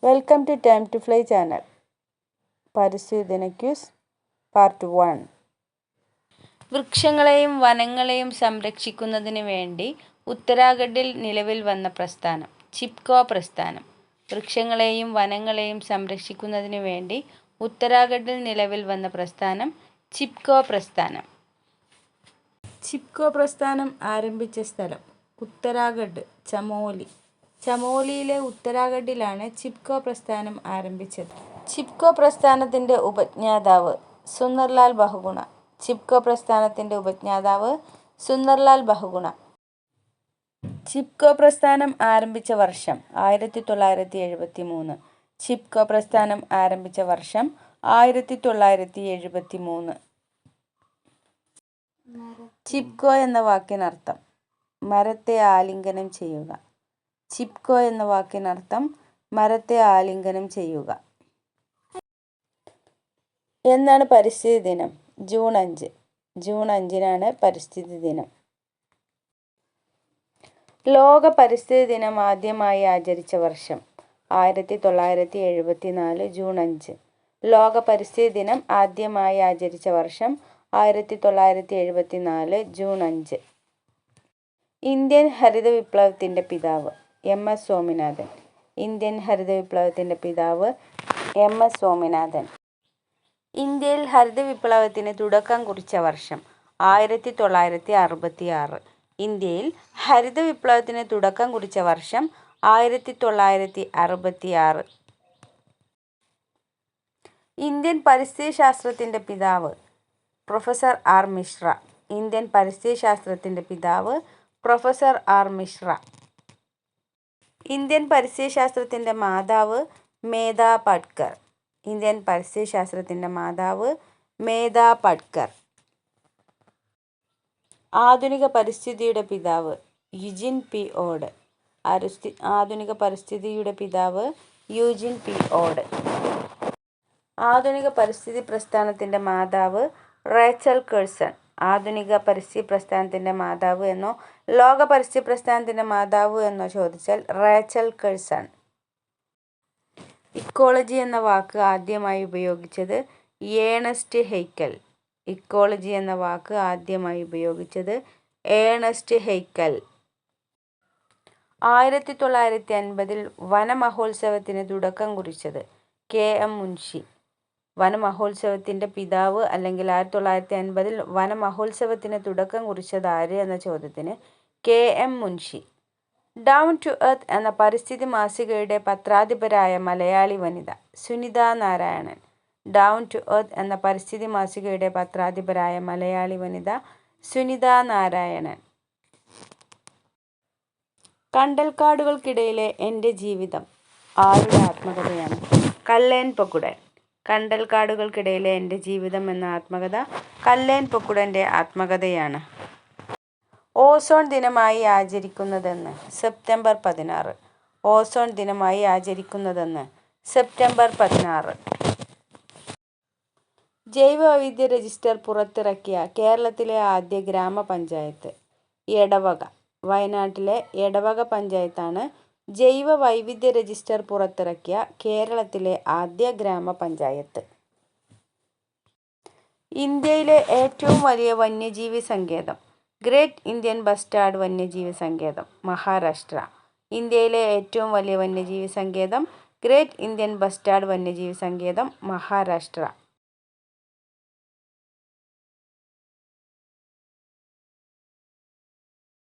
Welcome to Time to Fly channel. പരിസ്ഥിതി ദിന quiz part 1. വൃക്ഷങ്ങളെയും വനങ്ങളെയും സംരക്ഷിക്കുന്നതിന് വേണ്ടി ഉത്തരാഖണ്ഡിൽ നിലവിൽ വന്ന പ്രസ്ഥാനം ചിപ്കോ പ്രസ്ഥാനം. വൃക്ഷങ്ങളെയും വനങ്ങളെയും സംരക്ഷിക്കുന്നതിന് വേണ്ടി ഉത്തരാഖണ്ഡിൽ നിലവിൽ വന്ന പ്രസ്ഥാനം ചിപ്കോ പ്രസ്ഥാനം. ചിപ്കോ പ്രസ്ഥാനം ആരംഭിച്ച സ്ഥലം ഉത്തരാഖണ്ഡ്, ചമോലി. ചമോലിയിലെ ഉത്തരാഖണ്ഡിലാണ് ചിപ്കോ പ്രസ്ഥാനം ആരംഭിച്ചത്. ചിപ്കോ പ്രസ്ഥാനത്തിൻ്റെ ഉപജ്ഞാതാവ് സുന്ദർലാൽ ബഹുഗുണ. ചിപ്കോ പ്രസ്ഥാനത്തിൻ്റെ ഉപജ്ഞാതാവ് സുന്ദർലാൽ ബഹുഗുണ. ചിപ്കോ പ്രസ്ഥാനം ആരംഭിച്ച വർഷം 1973. ചിപ്കോ പ്രസ്ഥാനം ആരംഭിച്ച വർഷം 1973. ചിപ്കോ എന്ന വാക്കിനർത്ഥം മരത്തെ ആലിംഗനം ചെയ്യുക. ചിപ്കോ എന്ന വാക്കിനർത്ഥം മരത്തെ ആലിംഗനം ചെയ്യുക. എന്നാണ് പരിസ്ഥിതി ദിനം? ജൂൺ 5. ജൂൺ 5-നാണ് പരിസ്ഥിതി ദിനം. ലോക പരിസ്ഥിതി ദിനം ആദ്യമായി ആചരിച്ച വർഷം 1974 ജൂൺ 5. ലോക പരിസ്ഥിതി ദിനം ആദ്യമായി ആചരിച്ച വർഷം 1974 ജൂൺ 5. ഇന്ത്യൻ ഹരിത വിപ്ലവത്തിൻ്റെ പിതാവ് MS സ്വാമിനാഥൻ. ഇന്ത്യൻ ഹരിത വിപ്ലവത്തിൻ്റെ പിതാവ് MS സ്വാമിനാഥൻ. ഇന്ത്യയിൽ ഹരിത വിപ്ലവത്തിന് തുടക്കം കുറിച്ച വർഷം 1966. ഇന്ത്യയിൽ ഹരിത വിപ്ലവത്തിന് തുടക്കം കുറിച്ച വർഷം 1966. ഇന്ത്യൻ പരിസ്ഥിതി ശാസ്ത്രത്തിൻ്റെ പിതാവ് പ്രൊഫസർ R. മിശ്ര. ഇന്ത്യൻ പരിസ്ഥിതി ശാസ്ത്രത്തിൻ്റെ പിതാവ് പ്രൊഫസർ R. മിശ്ര. ഇന്ത്യൻ പരിസ്ഥിതി ശാസ്ത്രത്തിൻ്റെ മാതാവ് മേധാ പട്കർ. ഇന്ത്യൻ പരിസ്ഥിതി ശാസ്ത്രത്തിൻ്റെ മാതാവ് മേധാ പട്കർ. ആധുനിക പരിസ്ഥിതിയുടെ പിതാവ് യുജിൻ പി ഓഡ്. ആധുനിക പരിസ്ഥിതിയുടെ പിതാവ് യുജിൻ പി ഓഡ്. ആധുനിക പരിസ്ഥിതി പ്രസ്ഥാനത്തിൻ്റെ മാതാവ് റേച്ചൽ കേഴ്സൺ. ആധുനിക പരിസ്ഥിതി പ്രസ്ഥാനത്തിൻ്റെ മാതാവ് എന്നോ ലോക പരിസ്ഥിതി പ്രസ്ഥാനത്തിൻ്റെ മാതാവ് എന്നോ ചോദിച്ചാൽ റേച്ചൽ കേഴ്സൺ. ഇക്കോളജി എന്ന വാക്ക് ആദ്യമായി ഉപയോഗിച്ചത് ഏണസ്റ്റ് ഹെയ്ക്കൽ. ഇക്കോളജി എന്ന വാക്ക് ആദ്യമായി ഉപയോഗിച്ചത് ഏണസ്റ്റ് ഹെയ്ക്കൽ. 1950 വനമഹോത്സവത്തിന് തുടക്കം കുറിച്ചത് KM മുൻഷി. വനമഹോത്സവത്തിൻ്റെ പിതാവ് അല്ലെങ്കിൽ 1950 വനമഹോത്സവത്തിന് തുടക്കം കുറിച്ചത് ആര് എന്ന ചോദ്യത്തിന് KM Munshi. Down to earth എന്ന പരിസ്ഥിതി മാസികയുടെ പത്രാധിപരായ മലയാളി വനിത Sunitha Narayanan. Down to earth എന്ന പരിസ്ഥിതി മാസികയുടെ പത്രാധിപരായ മലയാളി വനിത സുനിത നാരായണൻ. കണ്ടൽക്കാടുകൾക്കിടയിലെ എൻ്റെ ജീവിതം ആരുടെ ആത്മകഥയാണ്? കല്ലേൻ പൊക്കുടൻ. കണ്ടൽക്കാടുകൾക്കിടയിലെ എൻ്റെ ജീവിതം എന്ന ആത്മകഥ കല്ലേൻ പൊക്കുടൻ്റെ ആത്മകഥയാണ്. ഓസോൺ ദിനമായി ആചരിക്കുന്നതെന്ന്? സെപ്റ്റംബർ 16. ഓസോൺ ദിനമായി ആചരിക്കുന്നതെന്ന്? സെപ്റ്റംബർ 16. ജൈവവൈവിധ്യ രജിസ്റ്റർ പുറത്തിറക്കിയ കേരളത്തിലെ ആദ്യ ഗ്രാമപഞ്ചായത്ത് എടവക. വയനാട്ടിലെ എടവക പഞ്ചായത്താണ് ജൈവ വൈവിധ്യ രജിസ്റ്റർ പുറത്തിറക്കിയ കേരളത്തിലെ ആദ്യ ഗ്രാമപഞ്ചായത്ത്. ഇന്ത്യയിലെ ഏറ്റവും വലിയ വന്യജീവി സങ്കേതം ഗ്രേറ്റ് ഇന്ത്യൻ ബസ്റ്റാർഡ് വന്യജീവി സങ്കേതം, മഹാരാഷ്ട്ര. ഇന്ത്യയിലെ ഏറ്റവും വലിയ വന്യജീവി സങ്കേതം ഗ്രേറ്റ് ഇന്ത്യൻ ബസ്റ്റാർഡ് വന്യജീവി സങ്കേതം, മഹാരാഷ്ട്ര.